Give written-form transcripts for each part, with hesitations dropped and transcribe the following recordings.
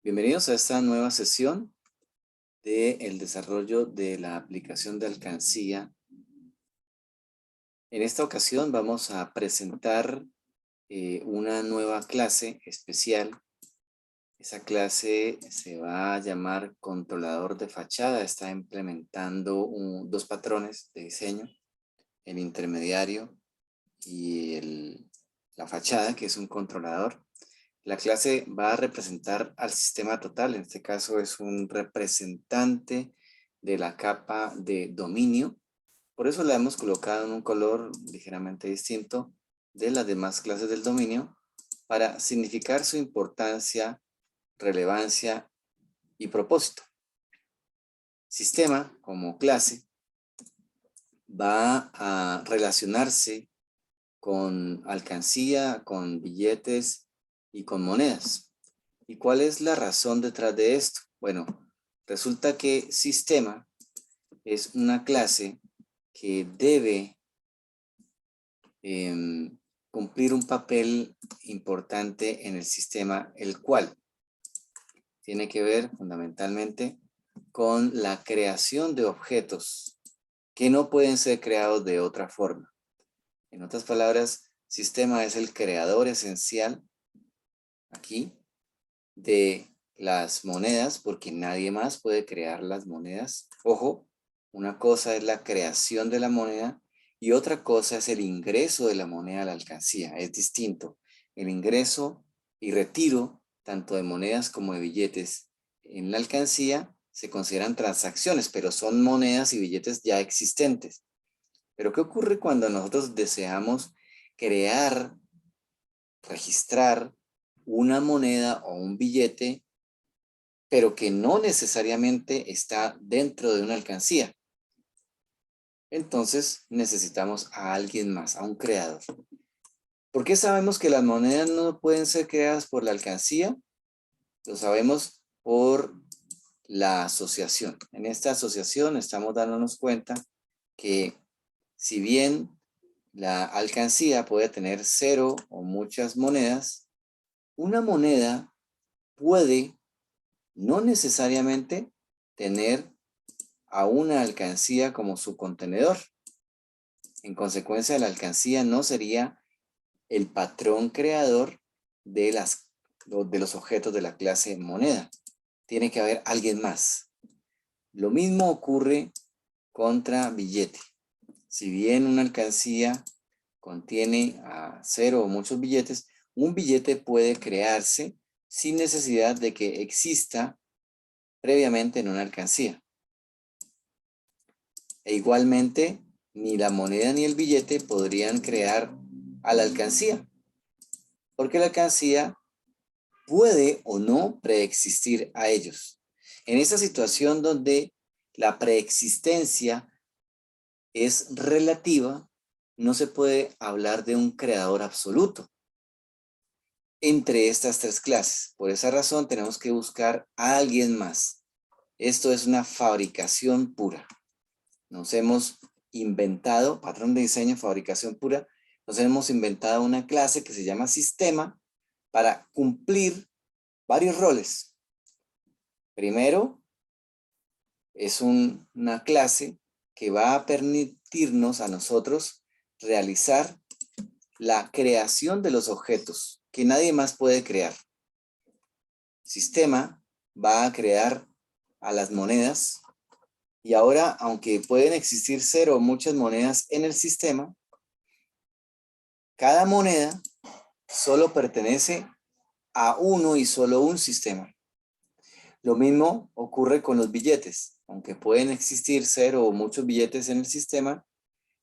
Bienvenidos a esta nueva sesión del desarrollo de la aplicación de alcancía. En esta ocasión vamos a presentar una nueva clase especial. Esa clase se va a llamar controlador de fachada. Está implementando dos patrones de diseño, el intermediario y la fachada, que es un controlador. La clase va a representar al sistema total. En este caso es un representante de la capa de dominio. Por eso la hemos colocado en un color ligeramente distinto de las demás clases del dominio para significar su importancia, relevancia y propósito. Sistema, como clase, va a relacionarse con alcancía, con billetes y con monedas. ¿Y cuál es la razón detrás de esto? Bueno, resulta que sistema es una clase que debe cumplir un papel importante en el sistema, el cual tiene que ver fundamentalmente con la creación de objetos que no pueden ser creados de otra forma. En otras palabras, sistema es el creador esencial aquí de las monedas, porque nadie más puede crear las monedas. Ojo, una cosa es la creación de la moneda y otra cosa es el ingreso de la moneda a la alcancía. Es distinto. El ingreso y retiro tanto de monedas como de billetes en la alcancía se consideran transacciones, pero son monedas y billetes ya existentes. Pero ¿qué ocurre cuando nosotros deseamos crear, registrar una moneda o un billete, pero que no necesariamente está dentro de una alcancía? Entonces necesitamos a alguien más, a un creador. ¿Por qué sabemos que las monedas no pueden ser creadas por la alcancía? Lo sabemos por la asociación. En esta asociación estamos dándonos cuenta que si bien la alcancía puede tener 0 o muchas monedas, una moneda puede no necesariamente tener a una alcancía como su contenedor. En consecuencia, la alcancía no sería el patrón creador de los objetos de la clase moneda. Tiene que haber alguien más. Lo mismo ocurre contra billete. Si bien una alcancía contiene a 0 o muchos billetes, un billete puede crearse sin necesidad de que exista previamente en una alcancía. E igualmente, ni la moneda ni el billete podrían crear a la alcancía, porque la alcancía puede o no preexistir a ellos. En esa situación donde la preexistencia es relativa, no se puede hablar de un creador absoluto entre estas tres clases. Por esa razón tenemos que buscar a alguien más. Esto es una fabricación pura. Nos hemos inventado, patrón de diseño, fabricación pura, nos hemos inventado una clase que se llama sistema para cumplir varios roles. Primero, es una clase que va a permitirnos a nosotros realizar la creación de los objetos que nadie más puede crear. Sistema va a crear a las monedas y ahora, aunque pueden existir 0 o muchas monedas en el sistema, cada moneda solo pertenece a uno y solo un sistema. Lo mismo ocurre con los billetes. Aunque pueden existir 0 o muchos billetes en el sistema,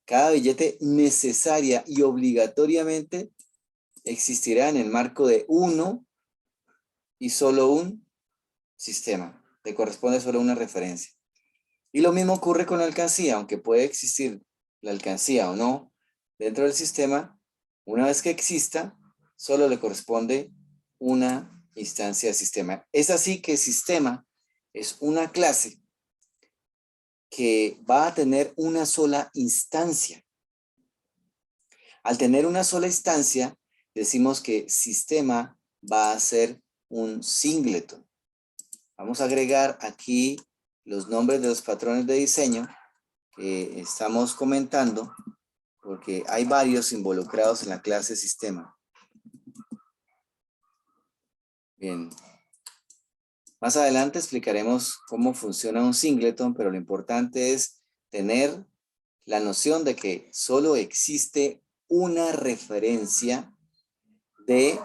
cada billete necesaria y obligatoriamente existirá en el marco de uno y solo un sistema. Le corresponde solo una referencia. Y lo mismo ocurre con la alcancía. Aunque puede existir la alcancía o no dentro del sistema, una vez que exista, solo le corresponde una instancia de sistema. Es así que sistema es una clase que va a tener una sola instancia. Al tener una sola instancia, decimos que sistema va a ser un singleton. Vamos a agregar aquí los nombres de los patrones de diseño que estamos comentando, porque hay varios involucrados en la clase sistema. Bien. Más adelante explicaremos cómo funciona un singleton, pero lo importante es tener la noción de que solo existe una referencia de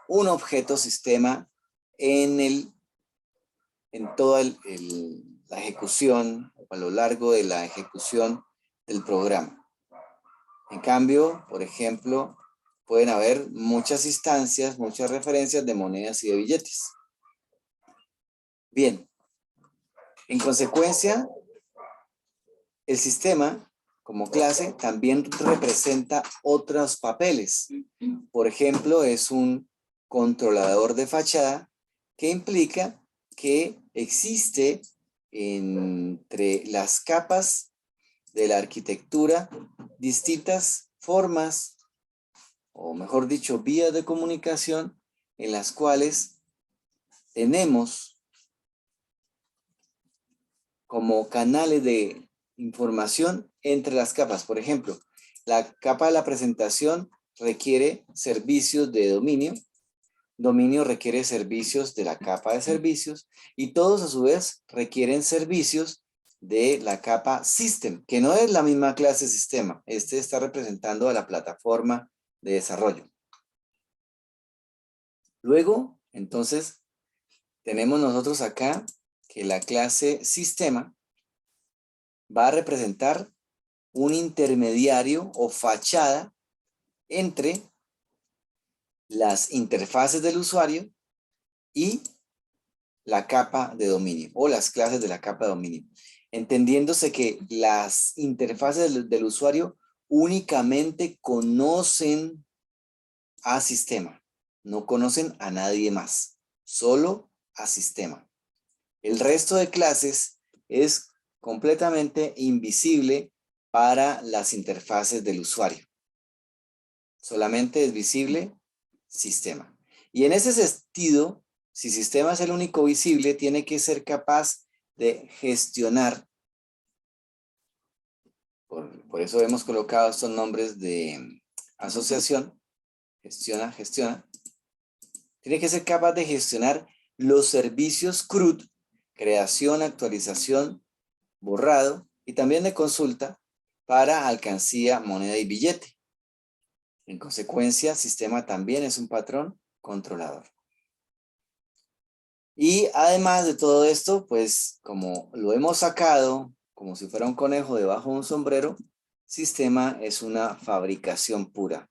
un objeto sistema en toda la ejecución, a lo largo de la ejecución del programa. En cambio, por ejemplo, pueden haber muchas instancias, muchas referencias de monedas y de billetes. Bien, en consecuencia, el sistema como clase también representa otros papeles. Por ejemplo, es un controlador de fachada que implica que existe entre las capas de la arquitectura distintas formas, o mejor dicho, vías de comunicación en las cuales tenemos como canales de información entre las capas. Por ejemplo, la capa de la presentación requiere servicios de dominio. Dominio requiere servicios de la capa de servicios y todos a su vez requieren servicios de la capa System, que no es la misma clase sistema. Este está representando a la plataforma de desarrollo. Luego, entonces, tenemos nosotros acá que la clase sistema va a representar un intermediario o fachada entre las interfaces del usuario y la capa de dominio o las clases de la capa de dominio, entendiéndose que las interfaces del usuario únicamente conocen a sistema, no conocen a nadie más, solo a sistema. El resto de clases es completamente invisible para las interfaces del usuario. Solamente es visible sistema. Y en ese sentido, si sistema es el único visible, tiene que ser capaz de gestionar. Por eso hemos colocado estos nombres de asociación. Gestiona. Tiene que ser capaz de gestionar los servicios CRUD, creación, actualización, borrado y también de consulta para alcancía, moneda y billete. En consecuencia, sistema también es un patrón controlador. Y además de todo esto, pues como lo hemos sacado, como si fuera un conejo debajo de un sombrero, sistema es una fabricación pura.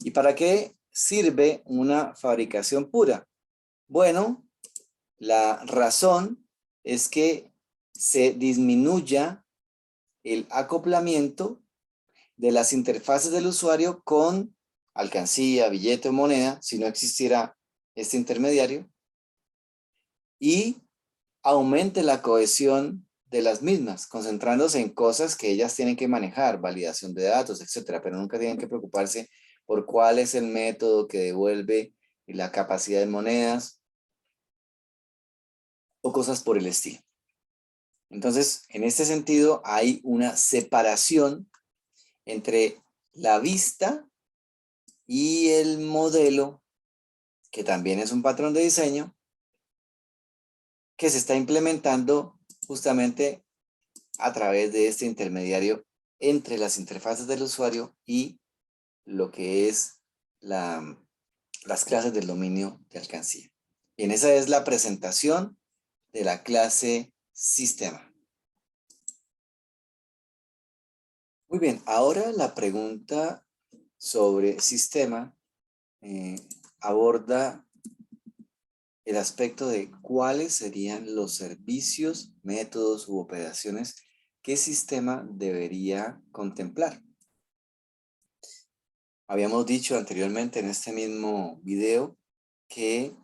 ¿Y para qué sirve una fabricación pura? Bueno, la razón es que se disminuya el acoplamiento de las interfaces del usuario con alcancía, billete o moneda, si no existiera este intermediario, y aumente la cohesión de las mismas, concentrándose en cosas que ellas tienen que manejar, validación de datos, etcétera, pero nunca tienen que preocuparse por cuál es el método que devuelve la capacidad de monedas o cosas por el estilo. Entonces, en este sentido, hay una separación entre la vista y el modelo, que también es un patrón de diseño, que se está implementando justamente a través de este intermediario entre las interfaces del usuario y lo que es las clases del dominio de alcancía. Y en esa es la presentación de la clase sistema. Muy bien, ahora la pregunta sobre sistema aborda el aspecto de cuáles serían los servicios, métodos u operaciones que sistema debería contemplar. Habíamos dicho anteriormente en este mismo video que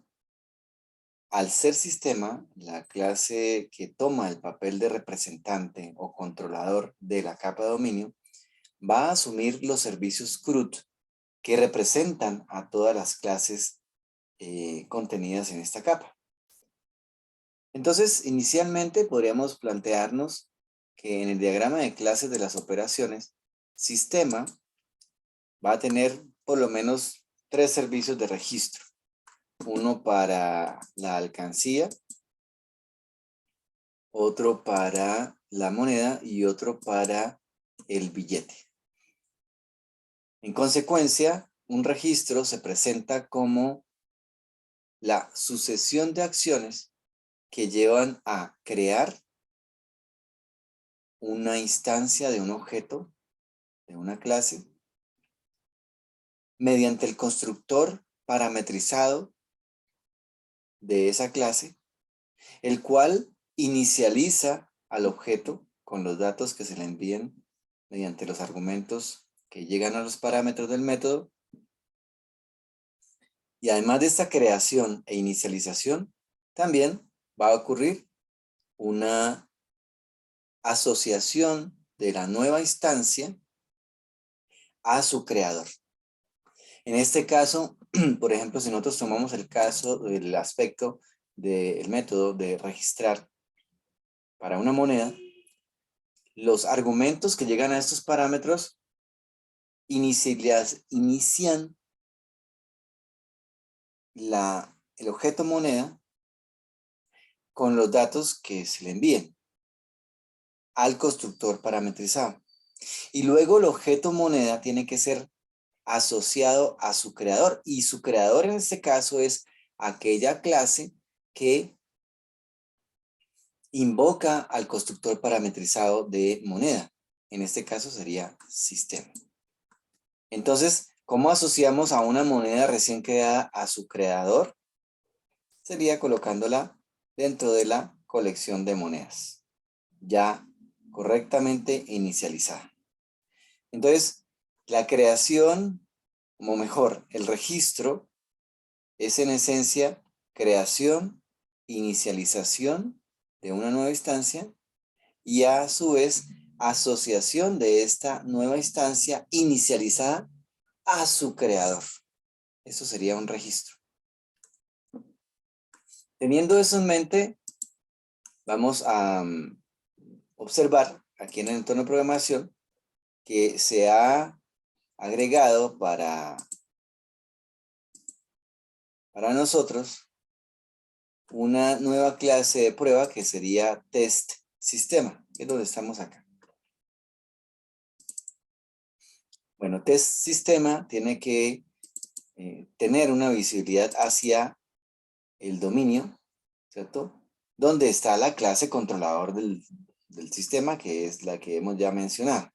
al ser sistema, la clase que toma el papel de representante o controlador de la capa de dominio va a asumir los servicios CRUD que representan a todas las clases contenidas en esta capa. Entonces, inicialmente podríamos plantearnos que en el diagrama de clases de las operaciones, sistema va a tener por lo menos 3 servicios de registro. Uno para la alcancía, otro para la moneda y otro para el billete. En consecuencia, un registro se presenta como la sucesión de acciones que llevan a crear una instancia de un objeto, de una clase, mediante el constructor parametrizado de esa clase, el cual inicializa al objeto con los datos que se le envían mediante los argumentos que llegan a los parámetros del método. Y además de esta creación e inicialización, también va a ocurrir una asociación de la nueva instancia a su creador. En este caso, por ejemplo, si nosotros tomamos el caso del aspecto del método de registrar para una moneda, los argumentos que llegan a estos parámetros inician el objeto moneda con los datos que se le envíen al constructor parametrizado. Y luego el objeto moneda tiene que ser asociado a su creador. Y su creador en este caso es aquella clase que invoca al constructor parametrizado de moneda. En este caso sería sistema. Entonces, ¿cómo asociamos a una moneda recién creada a su creador? Sería colocándola dentro de la colección de monedas, ya correctamente inicializada. Entonces, la creación, o mejor, el registro, es en esencia creación, inicialización de una nueva instancia y a su vez asociación de esta nueva instancia inicializada a su creador. Eso sería un registro. Teniendo eso en mente, vamos a observar aquí en el entorno de programación que se ha agregado para nosotros una nueva clase de prueba que sería test sistema, que es donde estamos acá. Bueno, test sistema tiene que tener una visibilidad hacia el dominio, ¿cierto? Donde está la clase controlador del sistema, que es la que hemos ya mencionado,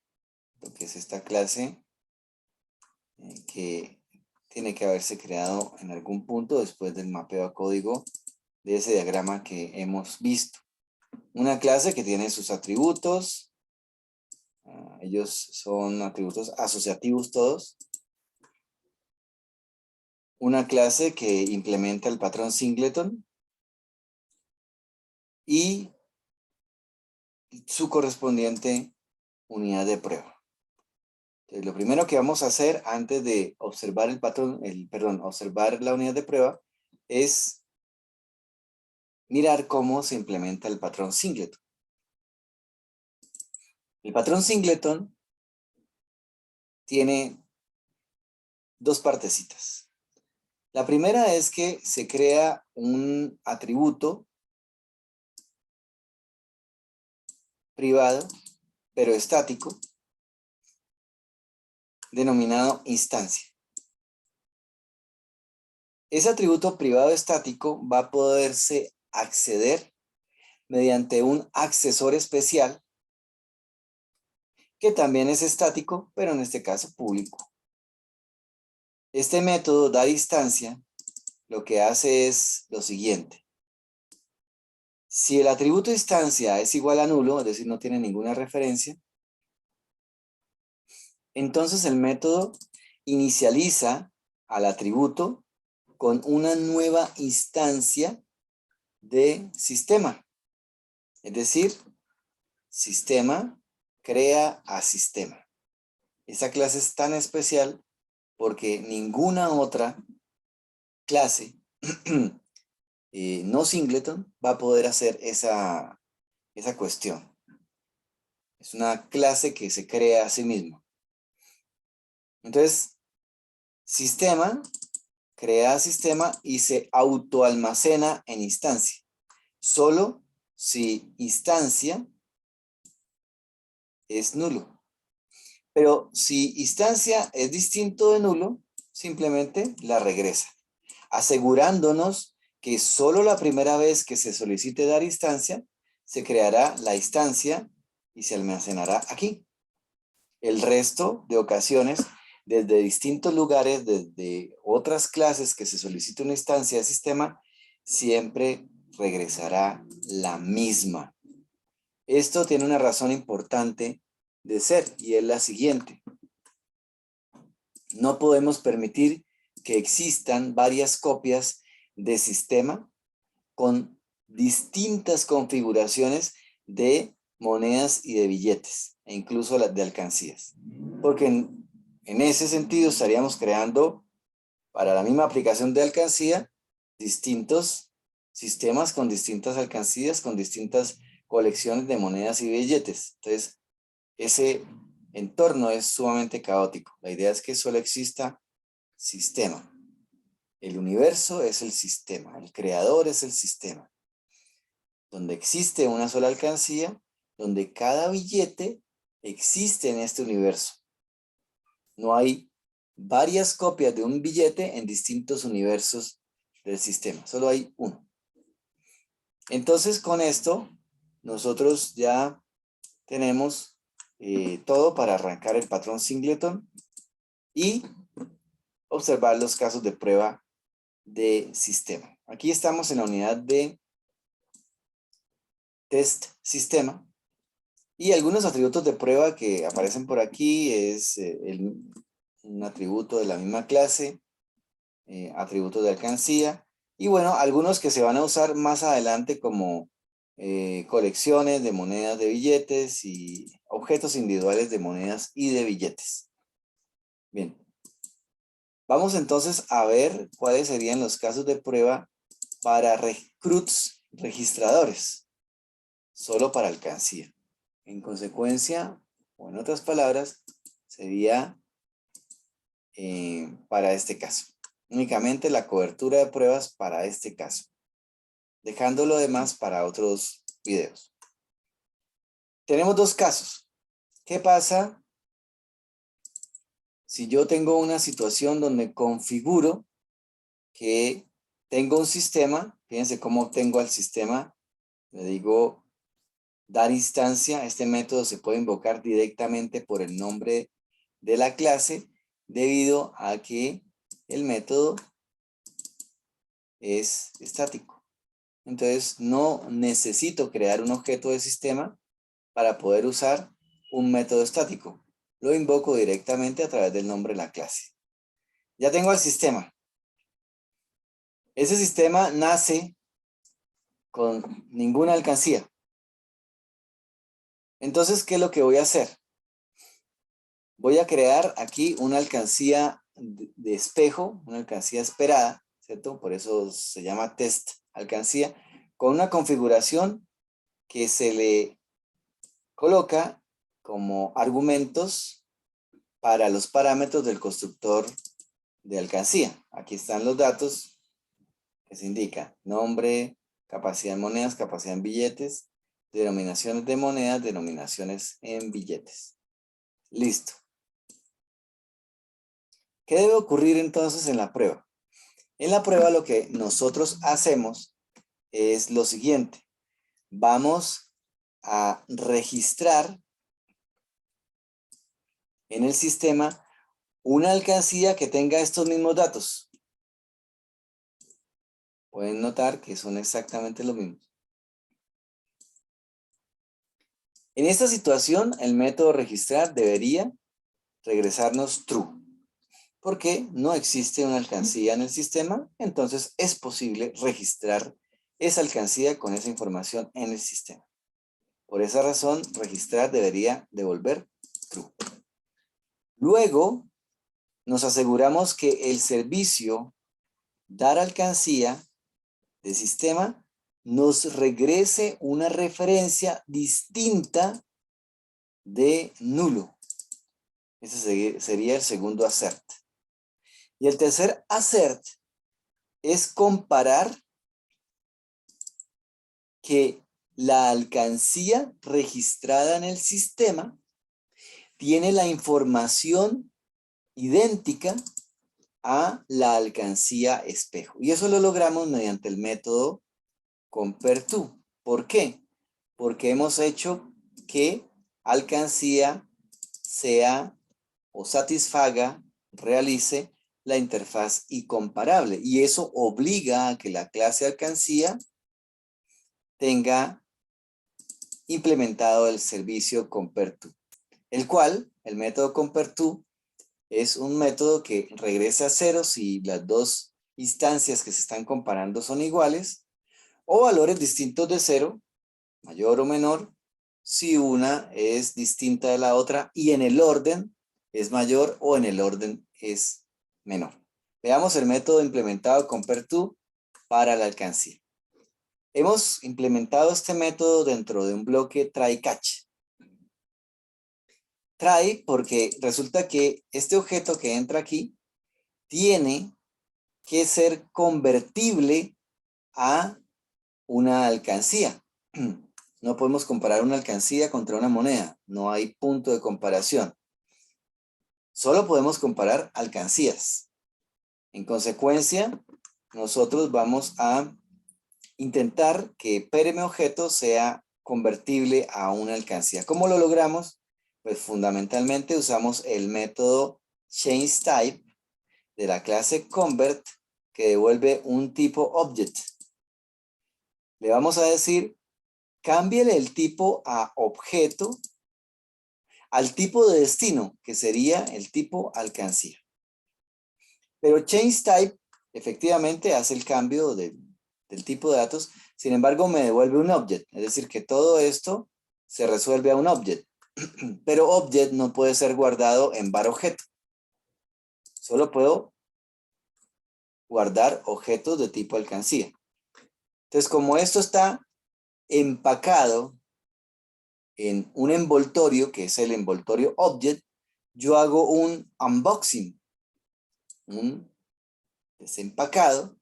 lo que es esta clase que tiene que haberse creado en algún punto después del mapeo a código de ese diagrama que hemos visto. Una clase que tiene sus atributos, ellos son atributos asociativos todos. Una clase que implementa el patrón singleton y su correspondiente unidad de prueba. Entonces, lo primero que vamos a hacer antes de observar el patrón, observar la unidad de prueba es mirar cómo se implementa el patrón singleton. El patrón singleton tiene dos partecitas. La primera es que se crea un atributo privado, pero estático, denominado instancia. Ese atributo privado estático va a poderse acceder mediante un accesor especial que también es estático, pero en este caso público. Este método da distancia, lo que hace es lo siguiente. Si el atributo instancia es igual a nulo, es decir, no tiene ninguna referencia, entonces el método inicializa al atributo con una nueva instancia de sistema. Es decir, sistema crea a sistema. Esta clase es tan especial porque ninguna otra clase no singleton va a poder hacer esa cuestión. Es una clase que se crea a sí misma. Entonces, sistema, crea sistema y se autoalmacena en instancia. Solo si instancia es nulo. Pero si instancia es distinto de nulo, simplemente la regresa, asegurándonos que solo la primera vez que se solicite dar instancia, se creará la instancia y se almacenará aquí. El resto de ocasiones, desde distintos lugares, desde otras clases que se solicite una instancia de sistema, siempre regresará la misma. Esto tiene una razón importante de ser y es la siguiente. No podemos permitir que existan varias copias de sistema con distintas configuraciones de monedas y de billetes, e incluso las de alcancías. Porque en ese sentido estaríamos creando, para la misma aplicación de alcancía, distintos sistemas con distintas alcancías, con distintas colecciones de monedas y billetes. Entonces, ese entorno es sumamente caótico. La idea es que solo exista sistema. El universo es el sistema, el creador es el sistema. Donde existe una sola alcancía, donde cada billete existe en este universo. No hay varias copias de un billete en distintos universos del sistema, solo hay uno. Entonces, con esto, nosotros ya tenemos todo para arrancar el patrón singleton y observar los casos de prueba de sistema. Aquí estamos en la unidad de test sistema y algunos atributos de prueba que aparecen por aquí es un atributo de la misma clase, atributos de alcancía y bueno, algunos que se van a usar más adelante como colecciones de monedas de billetes y objetos individuales de monedas y de billetes. Bien, vamos entonces a ver cuáles serían los casos de prueba para recruits registradores, solo para alcancía. En consecuencia, o en otras palabras, sería para este caso. Únicamente la cobertura de pruebas para este caso, dejando lo demás para otros videos. Tenemos dos casos. ¿Qué pasa si yo tengo una situación donde configuro que tengo un sistema? Fíjense cómo obtengo al sistema. Le digo dar instancia. Este método se puede invocar directamente por el nombre de la clase debido a que el método es estático. Entonces no necesito crear un objeto de sistema para poder usar un método estático. Lo invoco directamente a través del nombre de la clase. Ya tengo el sistema. Ese sistema nace con ninguna alcancía. Entonces, ¿qué es lo que voy a hacer? Voy a crear aquí una alcancía de espejo, una alcancía esperada, ¿cierto? Por eso se llama test alcancía, con una configuración que se le coloca como argumentos para los parámetros del constructor de alcancía. Aquí están los datos que se indican: nombre, capacidad en monedas, capacidad en billetes, denominaciones de monedas, denominaciones en billetes. Listo. ¿Qué debe ocurrir entonces en la prueba? En la prueba lo que nosotros hacemos es lo siguiente. Vamos a registrar en el sistema una alcancía que tenga estos mismos datos. Pueden notar que son exactamente los mismos. En esta situación, el método registrar debería regresarnos true, porque no existe una alcancía en el sistema, entonces es posible registrar esa alcancía con esa información en el sistema. Por esa razón, registrar debería devolver true. Luego, nos aseguramos que el servicio dar alcancía de sistema nos regrese una referencia distinta de nulo. Ese sería el segundo assert. Y el tercer assert es comparar que la alcancía registrada en el sistema tiene la información idéntica a la alcancía espejo. Y eso lo logramos mediante el método compareTo. ¿Por qué? Porque hemos hecho que alcancía sea o satisfaga, realice la interfaz incomparable. Y eso obliga a que la clase alcancía tenga implementado el servicio compareTo, el cual, el método compareTo, es un método que regresa a cero si las dos instancias que se están comparando son iguales, o valores distintos de cero, mayor o menor, si una es distinta de la otra y en el orden es mayor o en el orden es menor. Veamos el método implementado compareTo para la alcancía. Hemos implementado este método dentro de un bloque try-catch. Try porque resulta que este objeto que entra aquí tiene que ser convertible a una alcancía. No podemos comparar una alcancía contra una moneda. No hay punto de comparación. Solo podemos comparar alcancías. En consecuencia, nosotros vamos a intentar que PRM objeto sea convertible a una alcancía. ¿Cómo lo logramos? Pues fundamentalmente usamos el método changeType de la clase convert que devuelve un tipo object. Le vamos a decir, cámbiale el tipo a objeto al tipo de destino, que sería el tipo alcancía. Pero changeType efectivamente hace el cambio del tipo de datos, sin embargo me devuelve un object, es decir que todo esto se resuelve a un object, pero object no puede ser guardado en var objeto. Solo puedo guardar objetos de tipo alcancía. Entonces, como esto está empacado en un envoltorio, que es el envoltorio object, yo hago un unboxing, un desempacado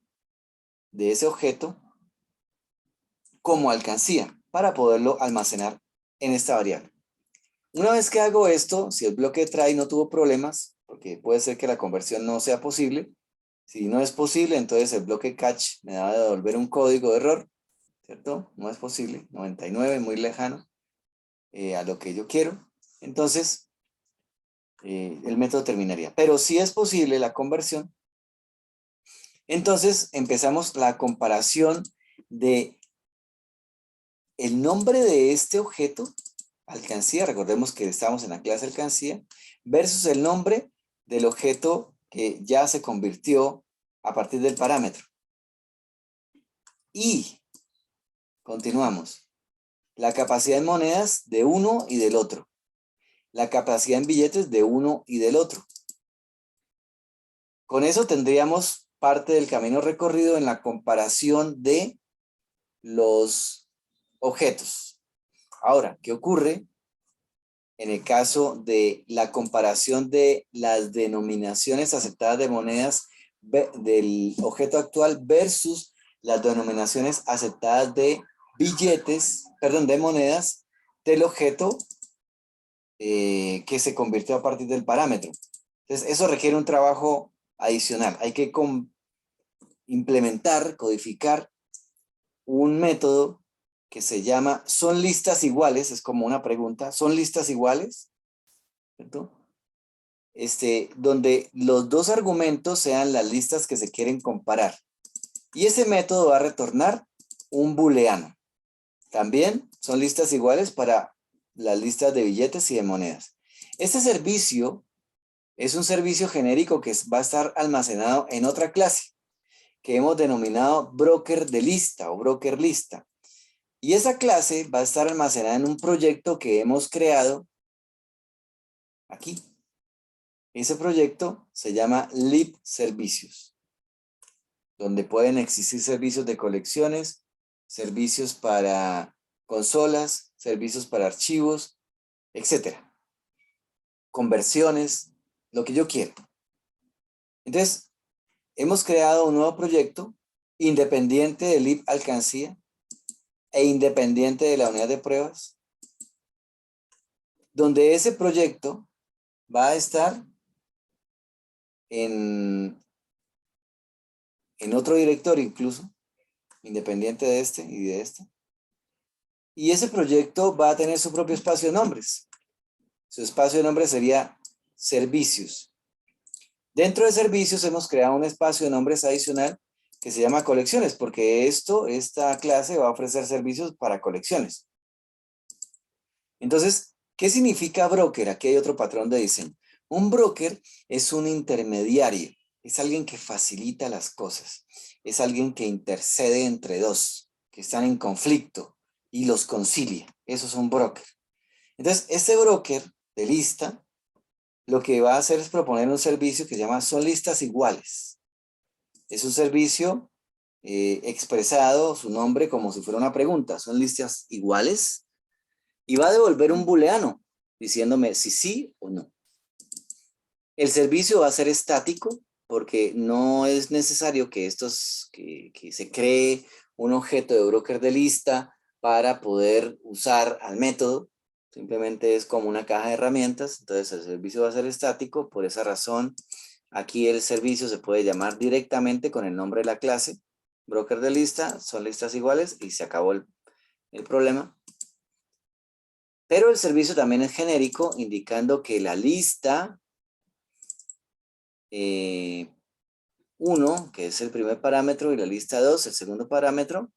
de ese objeto como alcancía para poderlo almacenar en esta variable. Una vez que hago esto, si el bloque try no tuvo problemas, porque puede ser que la conversión no sea posible, si no es posible, entonces el bloque catch me va a devolver un código de error, ¿cierto? No es posible, 99, muy lejano a lo que yo quiero. Entonces, el método terminaría. Pero si es posible la conversión, entonces empezamos la comparación de el nombre de este objeto, alcancía, recordemos que estamos en la clase alcancía, versus el nombre del objeto que ya se convirtió a partir del parámetro. Y continuamos. La capacidad en monedas de uno y del otro. La capacidad en billetes de uno y del otro. Con eso tendríamos parte del camino recorrido en la comparación de los objetos. Ahora, ¿qué ocurre en el caso de la comparación de las denominaciones aceptadas de monedas del objeto actual versus las denominaciones aceptadas de billetes, perdón, de monedas del objeto que se convirtió a partir del parámetro? Entonces, eso requiere un trabajo adicional. Hay que implementar, codificar un método que se llama son listas iguales, es como una pregunta, ¿son listas iguales? ¿Cierto? Donde los dos argumentos sean las listas que se quieren comparar. Y ese método va a retornar un booleano. También son listas iguales para las listas de billetes y de monedas. Este servicio es un servicio genérico que va a estar almacenado en otra clase que hemos denominado broker de lista o broker lista. Y esa clase va a estar almacenada en un proyecto que hemos creado aquí. Ese proyecto se llama lib servicios, donde pueden existir servicios de colecciones, servicios para consolas, servicios para archivos, etcétera. Conversiones, lo que yo quiera. Entonces, hemos creado un nuevo proyecto independiente del lib alcancía e independiente de la unidad de pruebas, donde ese proyecto va a estar en otro directorio incluso, independiente de este y de este. Y ese proyecto va a tener su propio espacio de nombres. Su espacio de nombres sería servicios. Dentro de servicios hemos creado un espacio de nombres adicional que se llama colecciones, porque esta clase va a ofrecer servicios para colecciones. Entonces, ¿qué significa broker? Aquí hay otro patrón de diseño. Un broker es un intermediario, es alguien que facilita las cosas, es alguien que intercede entre dos, que están en conflicto y los concilia. Eso es un broker. Entonces, este broker de lista lo que va a hacer es proponer un servicio que se llama son listas iguales. Es un servicio expresado, su nombre como si fuera una pregunta, son listas iguales, y va a devolver un booleano diciéndome si sí o no. El servicio va a ser estático porque no es necesario que se cree un objeto de broker de lista para poder usar al método. Simplemente es como una caja de herramientas. Entonces el servicio va a ser estático. Por esa razón, aquí el servicio se puede llamar directamente con el nombre de la clase. Broker de lista, son listas iguales y se acabó el problema. Pero el servicio también es genérico, indicando que la lista 1, que es el primer parámetro, y la lista 2, el segundo parámetro,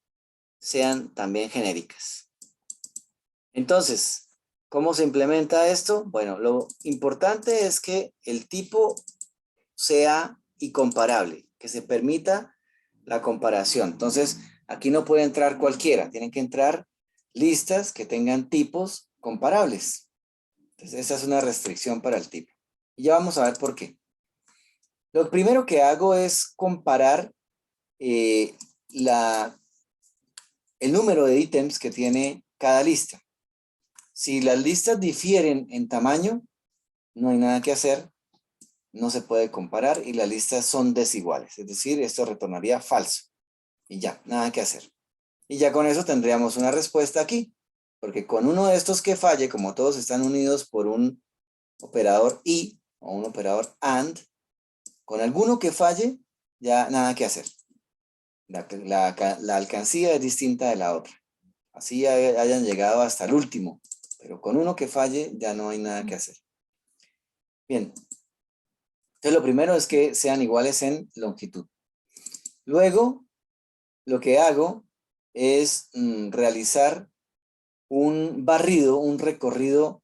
sean también genéricas. Entonces, ¿cómo se implementa esto? Bueno, lo importante es que el tipo sea incomparable, que se permita la comparación. Entonces, aquí no puede entrar cualquiera, tienen que entrar listas que tengan tipos comparables. Entonces, esa es una restricción para el tipo. Y ya vamos a ver por qué. Lo primero que hago es comparar el número de ítems que tiene cada lista. Si las listas difieren en tamaño, no hay nada que hacer, no se puede comparar y las listas son desiguales. Es decir, esto retornaría falso. Y ya, nada que hacer. Y ya con eso tendríamos una respuesta aquí. Porque con uno de estos que falle, como todos están unidos por un operador y o un operador AND, con alguno que falle, ya nada que hacer. La alcancía es distinta de la otra. Así hayan llegado hasta el último. Pero con uno que falle, ya no hay nada que hacer. Bien. Entonces, lo primero es que sean iguales en longitud. Luego, lo que hago es realizar un barrido, un recorrido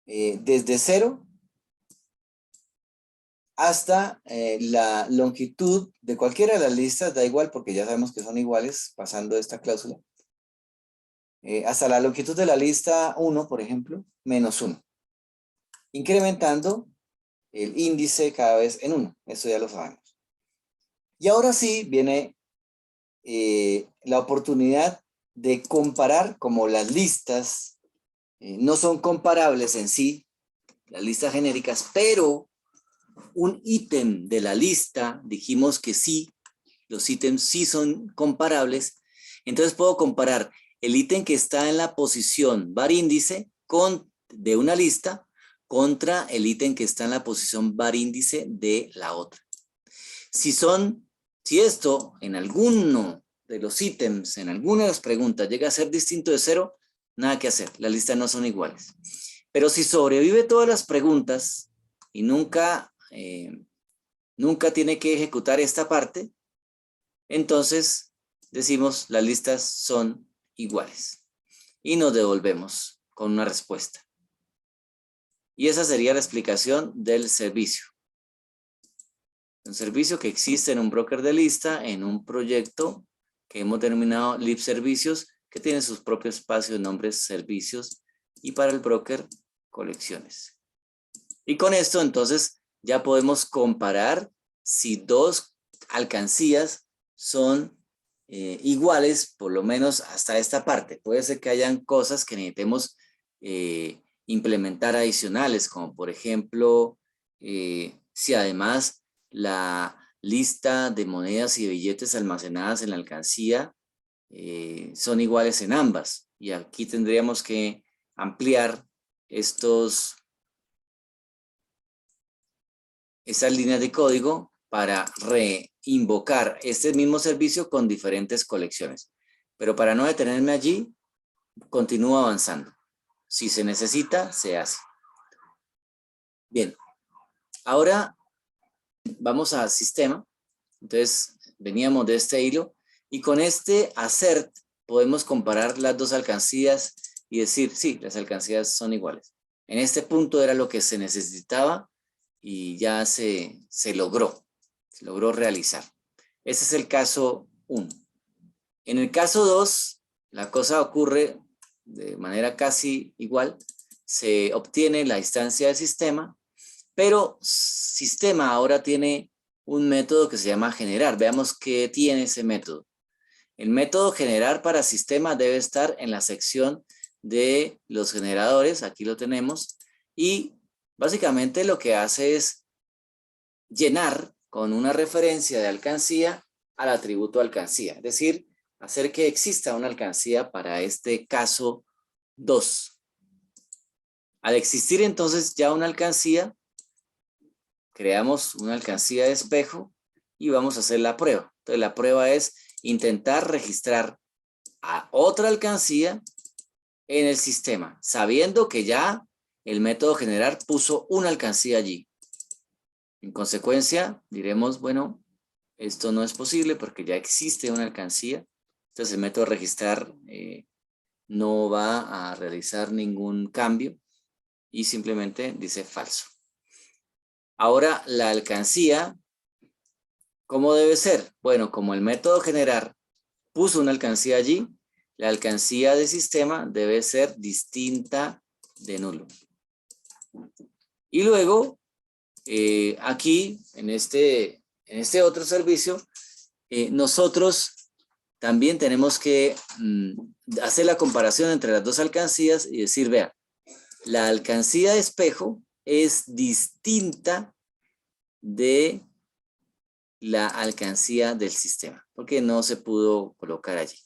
desde 0 hasta la longitud de cualquiera de las listas, da igual porque ya sabemos que son iguales pasando esta cláusula, hasta la longitud de la lista 1, por ejemplo, menos 1, incrementando el índice cada vez en 1, eso ya lo sabemos. Y ahora sí viene la oportunidad de comparar, como las listas no son comparables en sí, las listas genéricas, pero un ítem de la lista, dijimos que sí, los ítems sí son comparables, entonces puedo comparar el ítem que está en la posición var índice de una lista contra el ítem que está en la posición var índice de la otra. Si esto en alguno de los ítems, en alguna de las preguntas llega a ser distinto de 0, nada que hacer, las listas no son iguales. Pero si sobrevive todas las preguntas y nunca tiene que ejecutar esta parte, entonces decimos las listas son iguales. Y nos devolvemos con una respuesta. Y esa sería la explicación del servicio. Un servicio que existe en un broker de lista, en un proyecto que hemos denominado lib servicios, que tiene sus propios espacios, nombres, servicios, y para el broker, colecciones. Y con esto, entonces, ya podemos comparar si dos alcancías son iguales, por lo menos hasta esta parte. Puede ser que hayan cosas que necesitemos implementar adicionales, como por ejemplo, si además la lista de monedas y billetes almacenadas en la alcancía son iguales en ambas. Y aquí tendríamos que ampliar estas líneas de código para reinvocar este mismo servicio con diferentes colecciones. Pero para no detenerme allí, continúo avanzando. Si se necesita, se hace. Bien, ahora vamos a sistema. Entonces, veníamos de este hilo y con este assert podemos comparar las dos alcancías y decir, sí, las alcancías son iguales. En este punto era lo que se necesitaba y ya se logró realizar. Ese es el caso 1. En el caso 2, la cosa ocurre de manera casi igual. Se obtiene la instancia del sistema, pero sistema ahora tiene un método que se llama generar. Veamos qué tiene ese método. El método generar para sistema debe estar en la sección de los generadores. Aquí lo tenemos. Y básicamente lo que hace es llenar con una referencia de alcancía al atributo alcancía. Es decir, hacer que exista una alcancía para este caso 2. Al existir entonces ya una alcancía, creamos una alcancía de espejo y vamos a hacer la prueba. Entonces la prueba es intentar registrar a otra alcancía en el sistema, sabiendo que ya el método generar puso una alcancía allí. En consecuencia, diremos, bueno, esto no es posible porque ya existe una alcancía. Entonces el método registrar no va a realizar ningún cambio y simplemente dice falso. Ahora la alcancía, ¿cómo debe ser? Bueno, como el método generar puso una alcancía allí, la alcancía de sistema debe ser distinta de nulo. Y luego, aquí, en este otro servicio, nosotros también tenemos que hacer la comparación entre las dos alcancías y decir, vea, la alcancía de espejo es distinta de la alcancía del sistema, porque no se pudo colocar allí.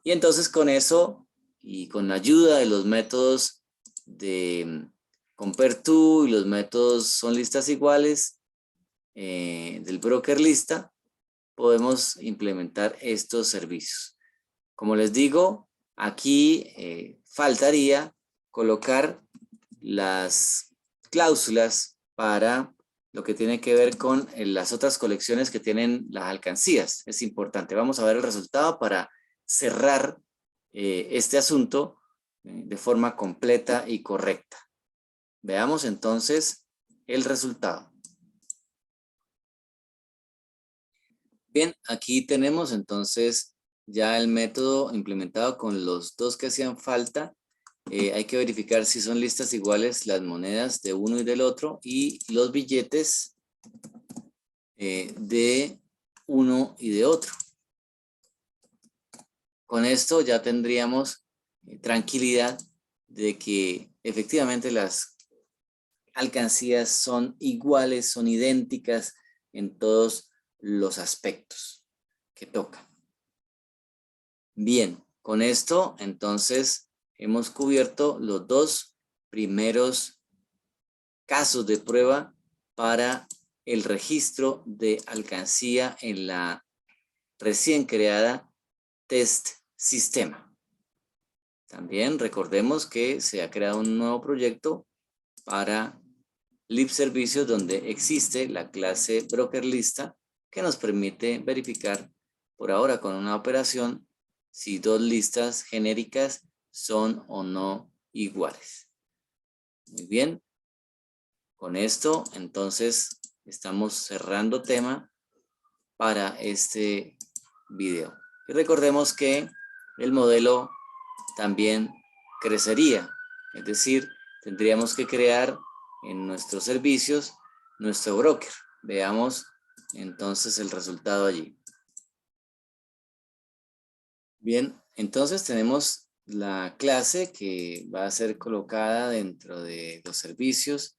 Y entonces con eso y con la ayuda de los métodos de compareTo y los métodos son listas iguales del broker lista, podemos implementar estos servicios. Como les digo, aquí faltaría colocar las cláusulas para lo que tiene que ver con las otras colecciones que tienen las alcancías. Es importante. Vamos a ver el resultado para cerrar este asunto de forma completa y correcta. Veamos entonces el resultado. Bien, aquí tenemos entonces ya el método implementado con los dos que hacían falta. Hay que verificar si son listas iguales las monedas de uno y del otro y los billetes de uno y de otro. Con esto ya tendríamos tranquilidad de que efectivamente las alcancías son iguales, son idénticas en todos los aspectos que tocan. Bien, con esto entonces hemos cubierto los dos primeros casos de prueba para el registro de alcancía en la recién creada test sistema. También recordemos que se ha creado un nuevo proyecto para libservicios donde existe la clase broker lista que nos permite verificar por ahora con una operación si dos listas genéricas son o no iguales. Muy bien. Con esto, entonces, estamos cerrando tema para este video. Y recordemos que el modelo también crecería. Es decir, tendríamos que crear en nuestros servicios nuestro broker. Veamos entonces el resultado allí. Bien, entonces tenemos la clase que va a ser colocada dentro de los servicios,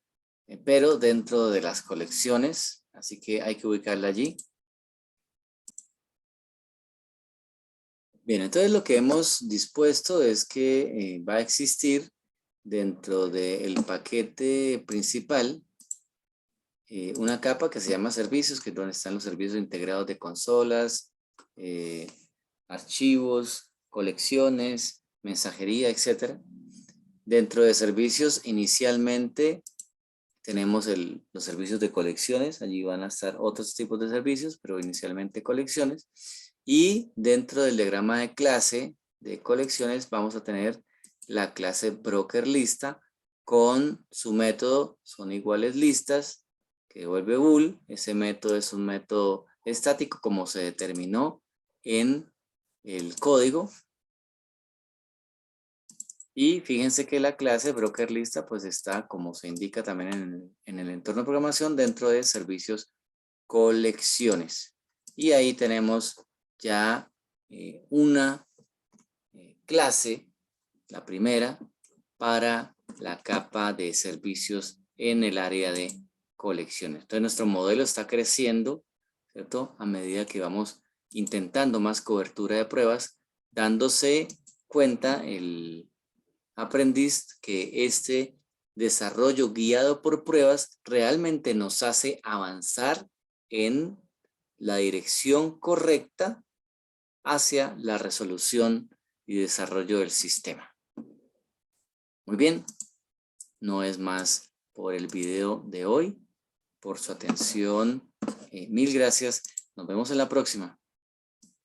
pero dentro de las colecciones, así que hay que ubicarla allí. Bien, entonces lo que hemos dispuesto es que va a existir dentro del paquete principal una capa que se llama servicios, que es donde están los servicios integrados de consolas, archivos, colecciones, mensajería, etc. Dentro de servicios inicialmente tenemos los servicios de colecciones, allí van a estar otros tipos de servicios, pero inicialmente colecciones. Y dentro del diagrama de clase de colecciones vamos a tener la clase broker lista con su método, son iguales listas, que devuelve bool. Ese método es un método estático como se determinó en el código. Y fíjense que la clase broker lista pues está, como se indica también en el entorno de programación, dentro de servicios colecciones. Y ahí tenemos ya una clase, la primera, para la capa de servicios en el área de colecciones. Entonces nuestro modelo está creciendo, ¿cierto? A medida que vamos intentando más cobertura de pruebas, dándose cuenta el aprendiz que este desarrollo guiado por pruebas realmente nos hace avanzar en la dirección correcta hacia la resolución y desarrollo del sistema. Muy bien, no es más por el video de hoy, por su atención. Mil gracias. Nos vemos en la próxima.